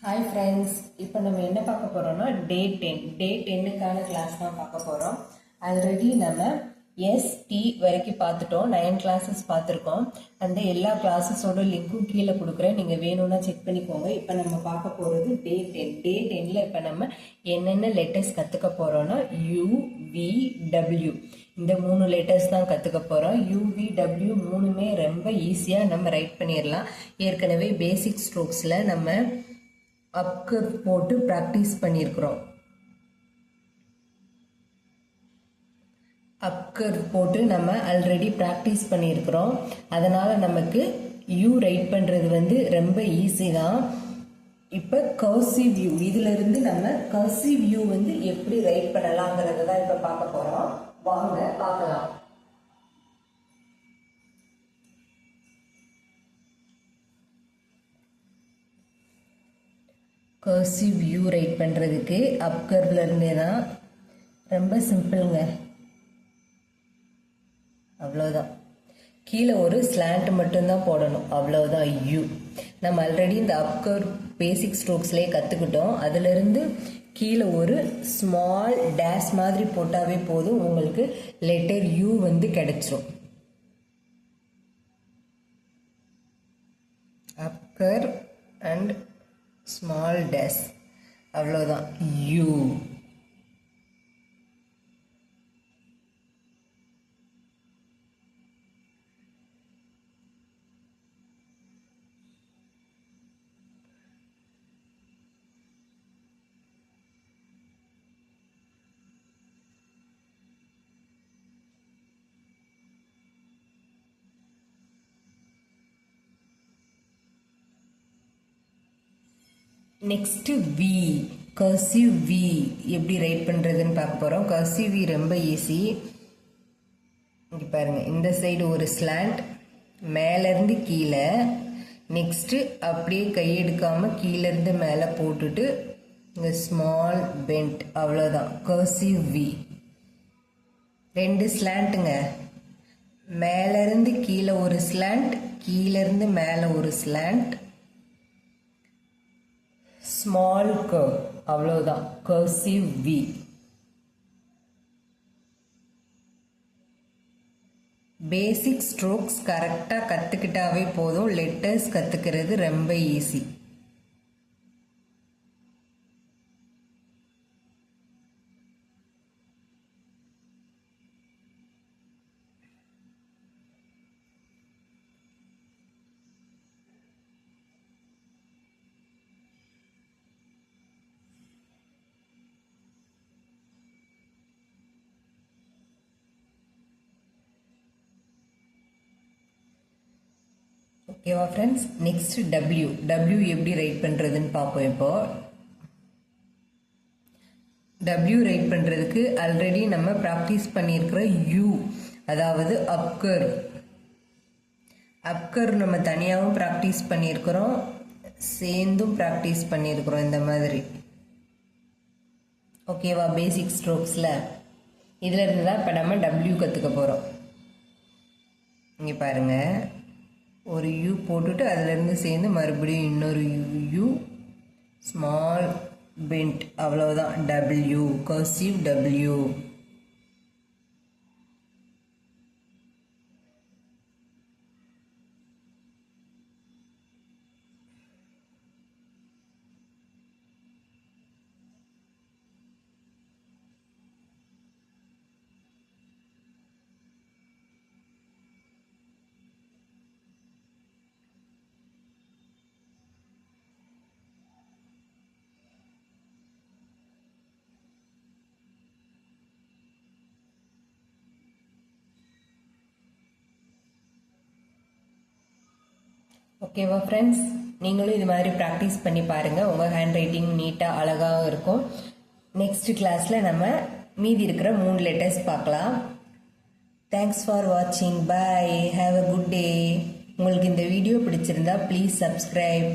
Hi friends, இப்போ நம்ம என்ன பார்க்க போகிறோம்னா டே 10க்கான கிளாஸ் தான் பார்க்க போகிறோம். ஆல்ரெடி நம்ம எஸ்டி வரைக்கும் பார்த்துட்டோம், 9 கிளாஸஸ் பார்த்துருக்கோம். அந்த எல்லா கிளாஸஸோட லிங்க்கும் கீழே கொடுக்குறேன், நீங்கள் வேணும்னா செக் பண்ணிக்கோங்க. இப்போ நம்ம பார்க்க போகிறது டே 10ல் இப்போ நம்ம என்னென்ன லெட்டர்ஸ் கற்றுக்க போகிறோன்னா UVW இந்த 3 லெட்டர்ஸ் தான் கற்றுக்க போகிறோம். UVW மூணுமே ரொம்ப ஈஸியாக நம்ம ரைட் பண்ணிடலாம். ஏற்கனவே பேசிக் ஸ்ட்ரோக்ஸில் நம்ம அப்கர் போட்டு ப்ராக்டிஸ் பண்ணியிருக்கிறோம். அப்கர் போட்டு நம்ம ஆல்ரெடி ப்ராக்டிஸ் பண்ணியிருக்கிறோம். அதனால் நமக்கு யூ ரைட் பண்ணுறது ரொம்ப ஈஸி தான். இப்போ கர்சிவ் வியூ, இதிலிருந்து நம்ம கர்சிவ் வியூ எப்படி ரைட் பண்ணலாங்கிறது தான் இப்போ பார்க்க போகிறோம். வாங்க பார்க்கலாம். கர்சிவ் வியூ ரைட் பண்ணுறதுக்கு அப்கர்வ்ல இருந்தே தான், ரொம்ப சிம்பிளுங்க. அவ்வளோதான், கீழே ஒரு ஸ்லாண்ட் மட்டும்தான் போடணும், அவ்வளோதான் யூ. நம்ம ஆல்ரெடி இந்த அப்கர்வ் பேசிக் ஸ்ட்ரோக்ஸ்லேயே கற்றுக்கிட்டோம். அதிலிருந்து கீழே ஒரு ஸ்மால் டேஷ் மாதிரி போட்டாவே போதும், உங்களுக்கு லெட்டர் யூ கிடைச்சிரும். அப்கர் அண்ட் ஸ்மால் டேஷ், அவ்வளோதான் U. Next V, cursive V எப்படி ரைட் பண்ணுறதுன்னு பார்க்க போகிறோம். கர்சிவ் வி ரொம்ப ஈஸி. இங்கே பாருங்கள், இந்த சைடு ஒரு ஸ்லாண்ட், மேலேருந்து கீழே, நெக்ஸ்ட்டு அப்படியே கையெடுக்காமல் கீழேருந்து மேலே போட்டுட்டு இங்கே ஸ்மால் பெண்ட், அவ்வளோதான் கர்சிவ் வி. 2 ஸ்லாண்ட்டுங்க, மேலேருந்து கீழே ஒரு ஸ்லாண்ட், கீழேருந்து மேலே ஒரு ஸ்லாண்ட், ஸ்மால் கர்வ், அவ்வளோதான் கர்சிவ் வி. பேசிக் ஸ்ட்ரோக்ஸ் கரெக்டாக கற்றுக்கிட்டாவே போதும், லெட்டர்ஸ் கற்றுக்கிறது ரொம்ப ஈஸி. ஓகேவா ஃப்ரெண்ட்ஸ்? Next W. டபிள்யூ எப்படி ரைட் பண்ணுறதுன்னு பார்ப்போம். இப்போ டபிள்யூ ரைட் பண்ணுறதுக்கு ஆல்ரெடி நம்ம ப்ராக்டிஸ் பண்ணியிருக்கிற யூ, அதாவது அப்கர். அப்கர் நம்ம தனியாகவும் ப்ராக்டிஸ் பண்ணியிருக்கிறோம், சேர்ந்தும் ப்ராக்டிஸ் பண்ணியிருக்கிறோம் இந்த மாதிரி. ஓகேவா? பேசிக் ஸ்ட்ரோக்ஸில் இதில் இருந்து தான் இப்போ நம்ம டபிள்யூ கற்றுக்க போகிறோம். இங்கே பாருங்கள், ஒரு யூ போட்டுட்டு அதிலிருந்து சேர்ந்து மறுபடியும் இன்னொரு யூ, ஸ்மால் பெண்ட், அவ்வளோதான் டபிள்யூ, கர்சிவ் டபிள்யூ. ஓகேவா ஃப்ரெண்ட்ஸ்? நீங்களும் இது மாதிரி ப்ராக்டிஸ் பண்ணி பாருங்கள், உங்கள் ஹேண்ட் ரைட்டிங் நீட்டாக அழகாக இருக்கும். நெக்ஸ்ட் கிளாஸில் நம்ம மீதி இருக்கிற 3 லெட்டர்ஸ் பார்க்கலாம். தேங்க்ஸ் ஃபார் வாட்சிங். பாய், ஹாவ் அ குட் டே. உங்களுக்கு இந்த வீடியோ பிடிச்சிருந்தா ப்ளீஸ் சப்ஸ்கிரைப்.